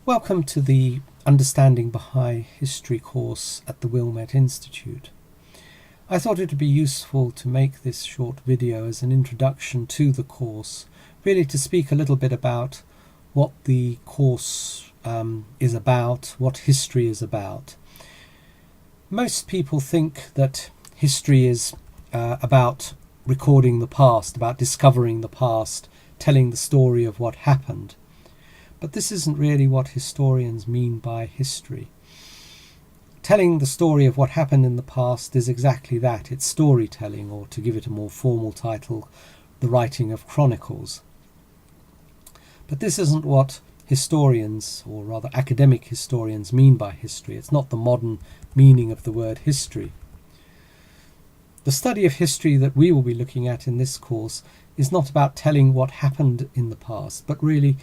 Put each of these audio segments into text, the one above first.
Welcome to the Understanding Baha'i History course at the Wilmette Institute. I thought it would be useful to make this short video as an introduction to the course, really to speak a little bit about what the course is about, what history is about. Most people think that history is about recording the past, about discovering the past, telling the story of what happened. But this isn't really what historians mean by history. Telling the story of what happened in the past is exactly that. It's storytelling, or to give it a more formal title, the writing of chronicles. But this isn't what historians, or rather academic historians, mean by history. It's not the modern meaning of the word history. The study of history that we will be looking at in this course is not about telling what happened in the past, but really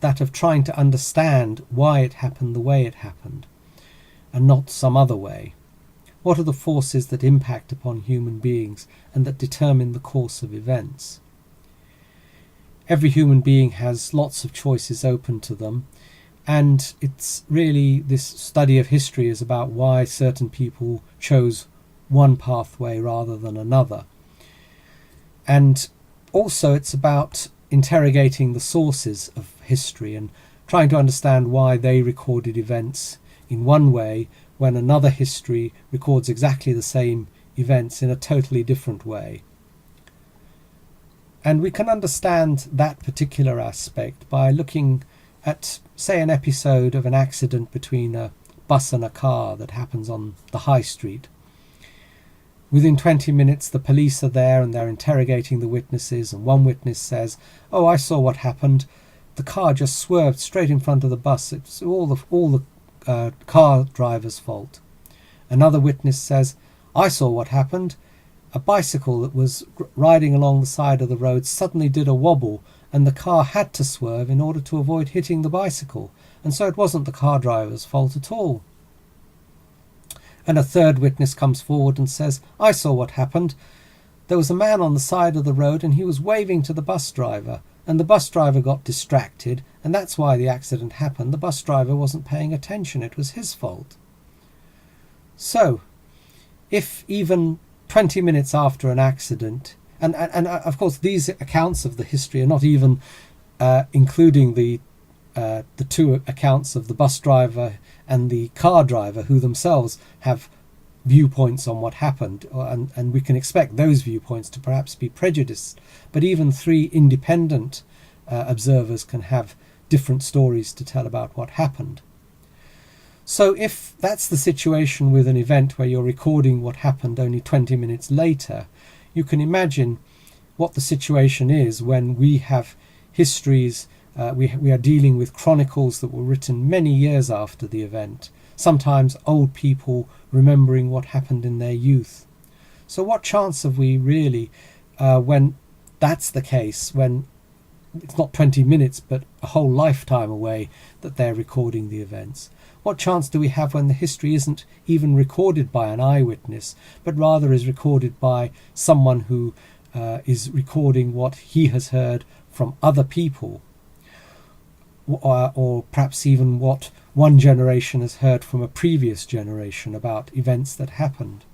that of trying to understand why it happened the way it happened, and not some other way. What are the forces that impact upon human beings and that determine the course of events? Every human being has lots of choices open to them, and it's really, this study of history is about why certain people chose one pathway rather than another. And also it's about interrogating the sources of history and trying to understand why they recorded events in one way when another history records exactly the same events in a totally different way. And we can understand that particular aspect by looking at, say, an episode of an accident between a bus and a car that happens on the high street. Within 20 minutes the police are there and they're interrogating the witnesses, and one witness says, "Oh, I saw what happened. The car just swerved straight in front of the bus. It's all the car driver's fault." Another witness says, "I saw what happened. A bicycle that was riding along the side of the road suddenly did a wobble, and the car had to swerve in order to avoid hitting the bicycle, and so it wasn't the car driver's fault at all." And a third witness comes forward and says, "I saw what happened. There was a man on the side of the road and he was waving to the bus driver, and the bus driver got distracted, and that's why the accident happened. The bus driver wasn't paying attention. It was his fault." So, if even 20 minutes after an accident, and of course these accounts of the history are not even including the two accounts of the bus driver and the car driver, who themselves have viewpoints on what happened, and we can expect those viewpoints to perhaps be prejudiced, but even three independent observers can have different stories to tell about what happened. So if that's the situation with an event where you're recording what happened only 20 minutes later, you can imagine what the situation is when we have histories. We are dealing with chronicles that were written many years after the event, sometimes old people remembering what happened in their youth. So what chance have we really, when that's the case, when it's not 20 minutes but a whole lifetime away that they're recording the events? What chance do we have when the history isn't even recorded by an eyewitness, but rather is recorded by someone who is recording what he has heard from other people? Or perhaps even what one generation has heard from a previous generation about events that happened.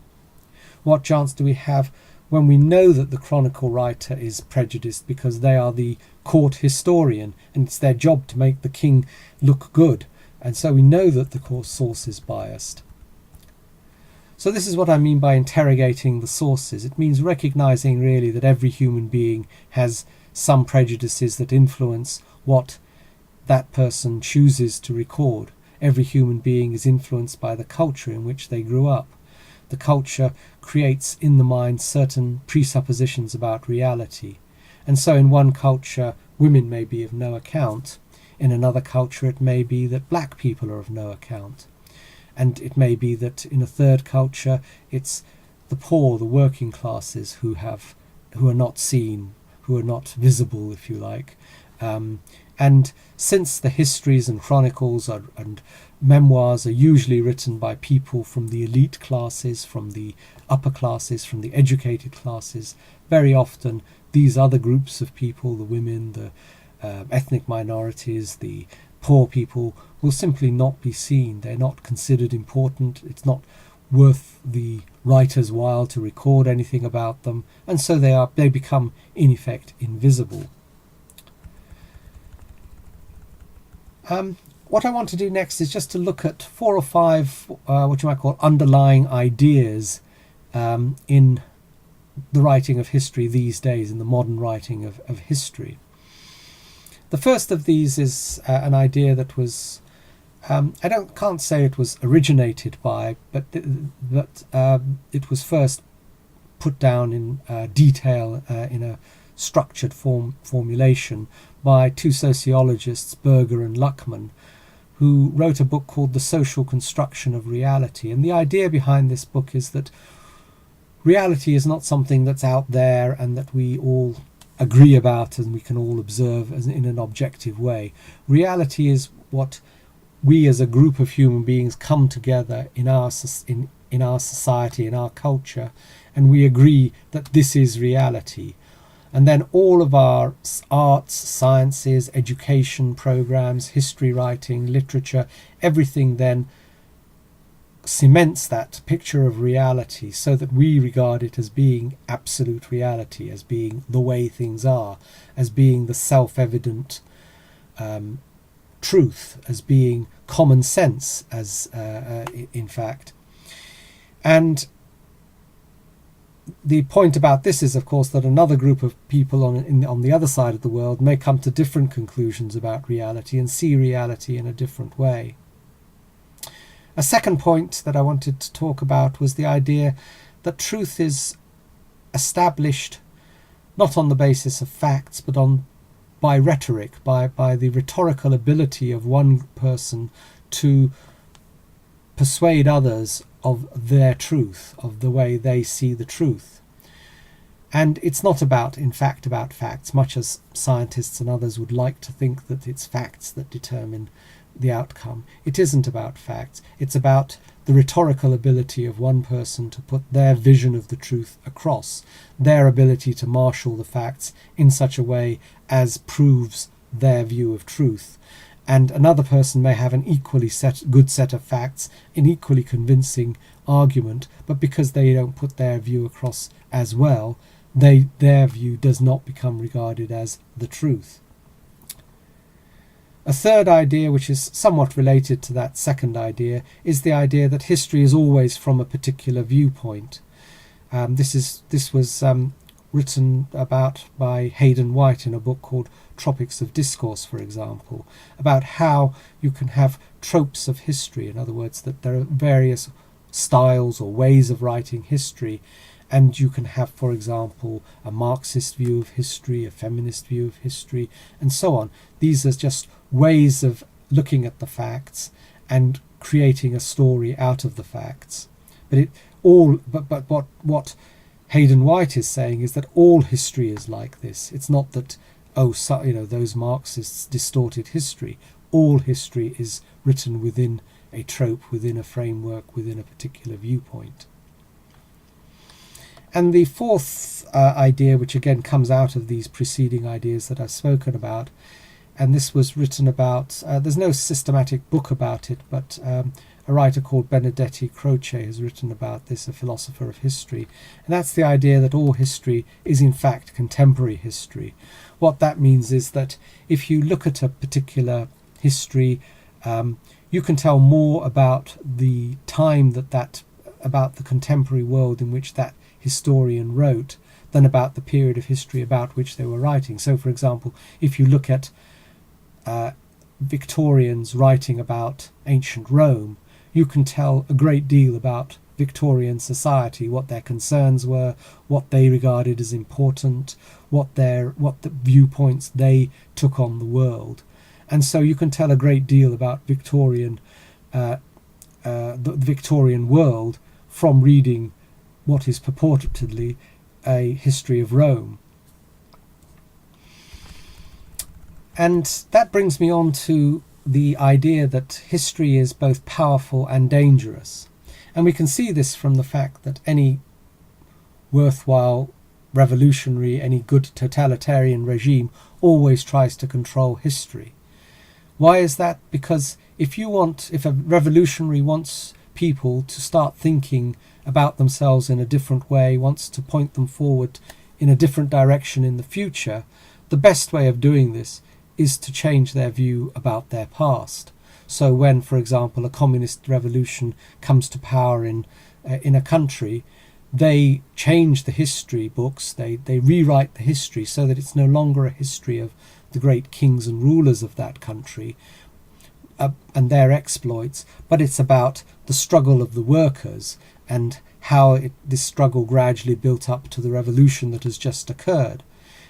What chance do we have when we know that the chronicle writer is prejudiced because they are the court historian and it's their job to make the king look good, and so we know that the court source is biased? So this is what I mean by interrogating the sources. It means recognizing really that every human being has some prejudices that influence what that person chooses to record. Every human being is influenced by the culture in which they grew up. The culture creates in the mind certain presuppositions about reality. And so in one culture, women may be of no account. In another culture, it may be that black people are of no account. And it may be that in a third culture, it's the poor, the working classes who are not seen, who are not visible, if you like. And since the histories and chronicles and memoirs are usually written by people from the elite classes, from the upper classes, from the educated classes, very often these other groups of people, the women, the ethnic minorities, the poor people will simply not be seen. They're not considered important. It's not worth the writer's while to record anything about them, and so they become in effect invisible. What I want to do next is just to look at 4 or 5 what you might call underlying ideas in the writing of history these days, in the modern writing of history. The first of these is an idea that was can't say it was originated by, but it was first put down in detail in a structured formulation by 2 sociologists, Berger and Luckman, who wrote a book called The Social Construction of Reality. And the idea behind this book is that reality is not something that's out there and that we all agree about and we can all observe as in an objective way. Reality is what we as a group of human beings come together in our society, in our culture, and we agree that this is reality. And then all of our arts, sciences, education programs, history writing, literature, everything then cements that picture of reality so that we regard it as being absolute reality, as being the way things are, as being the self-evident truth, as being common sense, as in fact. And the point about this is, of course, that another group of people on the other side of the world may come to different conclusions about reality and see reality in a different way. A second point that I wanted to talk about was the idea that truth is established not on the basis of facts, but by rhetoric, by the rhetorical ability of one person to persuade others of their truth, of the way they see the truth. And it's not about facts, much as scientists and others would like to think that it's facts that determine the outcome. It isn't about facts. It's about the rhetorical ability of one person to put their vision of the truth across, their ability to marshal the facts in such a way as proves their view of truth. And another person may have an equally good set of facts, an equally convincing argument, but because they don't put their view across as well, their view does not become regarded as the truth. A third idea, which is somewhat related to that second idea, is the idea that history is always from a particular viewpoint. This was written about by Hayden White in a book called Tropics of Discourse, for example, about how you can have tropes of history. In other words, that there are various styles or ways of writing history, and you can have, for example, a Marxist view of history, a feminist view of history, and so on. These are just ways of looking at the facts and creating a story out of the facts. But what Hayden White is saying is that all history is like this. It's not that those Marxists distorted history. All history is written within a trope, within a framework, within a particular viewpoint. And the fourth idea, which again comes out of these preceding ideas that I've spoken about, and this was written about, there's no systematic book about it, but a writer called Benedetti Croce has written about this, a philosopher of history, and that's the idea that all history is in fact contemporary history. What that means is that if you look at a particular history, you can tell more about the time about the contemporary world in which that historian wrote than about the period of history about which they were writing. So, for example, if you look at Victorians writing about ancient Rome, you can tell a great deal about Victorian society, what their concerns were, what they regarded as important, what the viewpoints they took on the world. And so you can tell a great deal about the Victorian world from reading what is purportedly a history of Rome. And that brings me on to the idea that history is both powerful and dangerous. And we can see this from the fact that any worthwhile revolutionary, any good totalitarian regime always tries to control history. Why is that? Because if a revolutionary wants people to start thinking about themselves in a different way, wants to point them forward in a different direction in the future, the best way of doing this is to change their view about their past. So when, for example, a communist revolution comes to power in a country, they change the history books, they rewrite the history so that it's no longer a history of the great kings and rulers of that country and their exploits, but it's about the struggle of the workers and how this struggle gradually built up to the revolution that has just occurred.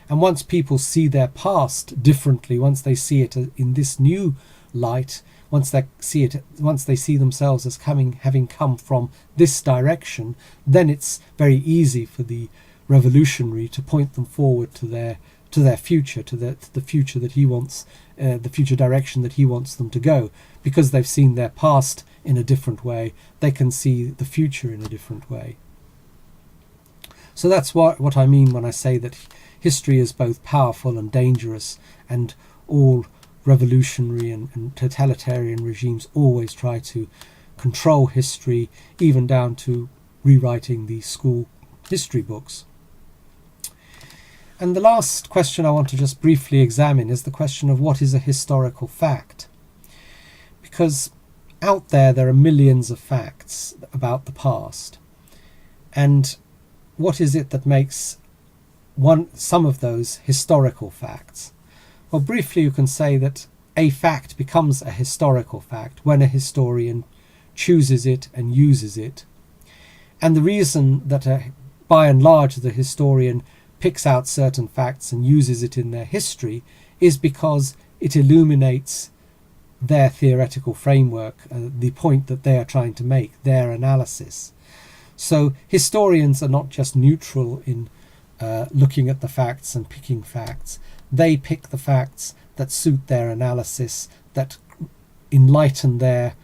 And once people see their past differently, once they see it in this new light, once they see themselves as having come from this direction, then it's very easy for the revolutionary to point them forward to their future, to the future that he wants, the future direction that he wants them to go. Because they've seen their past in a different way, they can see the future in a different way. So that's what I mean when I say that history is both powerful and dangerous, and all revolutionary and totalitarian regimes always try to control history, even down to rewriting the school history books. And the last question I want to just briefly examine is the question of what is a historical fact. Because out there are millions of facts about the past. And what is it that makes some of those historical facts? Well, briefly you can say that a fact becomes a historical fact when a historian chooses it and uses it. And the reason that by and large the historian picks out certain facts and uses it in their history is because it illuminates their theoretical framework, the point that they are trying to make, their analysis. So historians are not just neutral in looking at the facts and picking facts. They pick the facts that suit their analysis, that enlighten their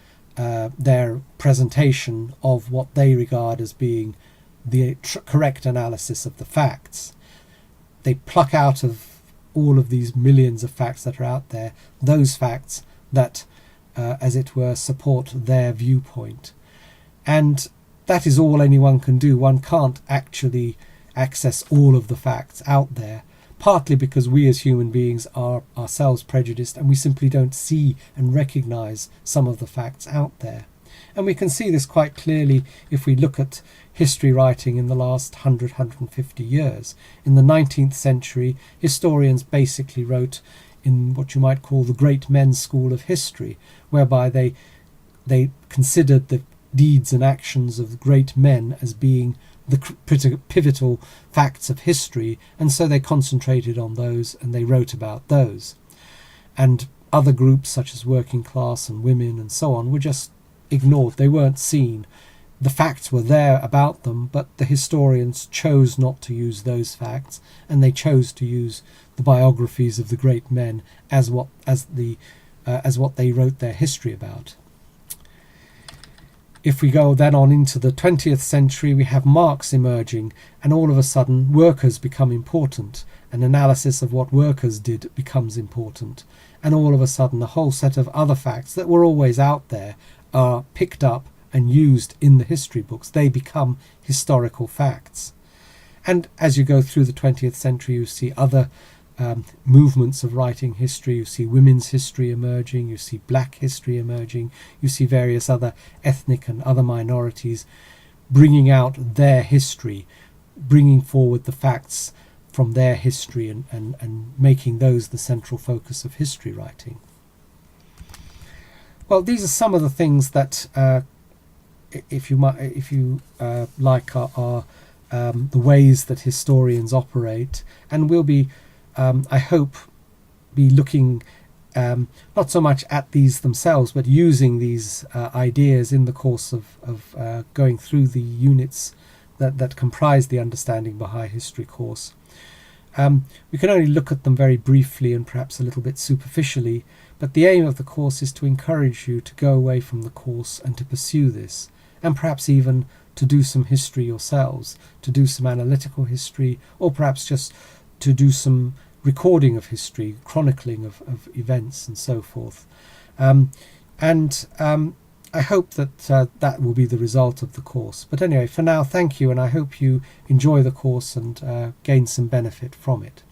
presentation of what they regard as being the correct analysis of the facts. They pluck out of all of these millions of facts that are out there, those facts that, as it were, support their viewpoint. And that is all anyone can do. One can't actually access all of the facts out there, partly because we as human beings are ourselves prejudiced and we simply don't see and recognize some of the facts out there. And we can see this quite clearly if we look at history writing in the last 150 years. In the 19th century, historians basically wrote in what you might call the great men's school of history, whereby they considered the deeds and actions of great men as being the pivotal facts of history, and so they concentrated on those and they wrote about those. And other groups such as working class and women and so on were just ignored. They weren't seen. The facts were there about them, but the historians chose not to use those facts, and they chose to use the biographies of the great men as what they wrote their history about. If we go then on into the 20th century, we have Marx emerging, and all of a sudden workers become important. An analysis of what workers did becomes important. And all of a sudden a whole set of other facts that were always out there are picked up and used in the history books. They become historical facts. And as you go through the 20th century, you see other movements of writing history. You see women's history emerging, you see black history emerging, you see various other ethnic and other minorities bringing out their history, bringing forward the facts from their history and making those the central focus of history writing. Well, these are some of the things that, if you like, are the ways that historians operate, and we'll be I hope be looking not so much at these themselves, but using these ideas in the course of going through the units that comprise the Understanding Baha'i History course. We can only look at them very briefly and perhaps a little bit superficially, but the aim of the course is to encourage you to go away from the course and to pursue this, and perhaps even to do some history yourselves, to do some analytical history, or perhaps just to do some recording of history, chronicling of events and so forth. And I hope that that will be the result of the course. But anyway, for now, thank you, and I hope you enjoy the course and gain some benefit from it.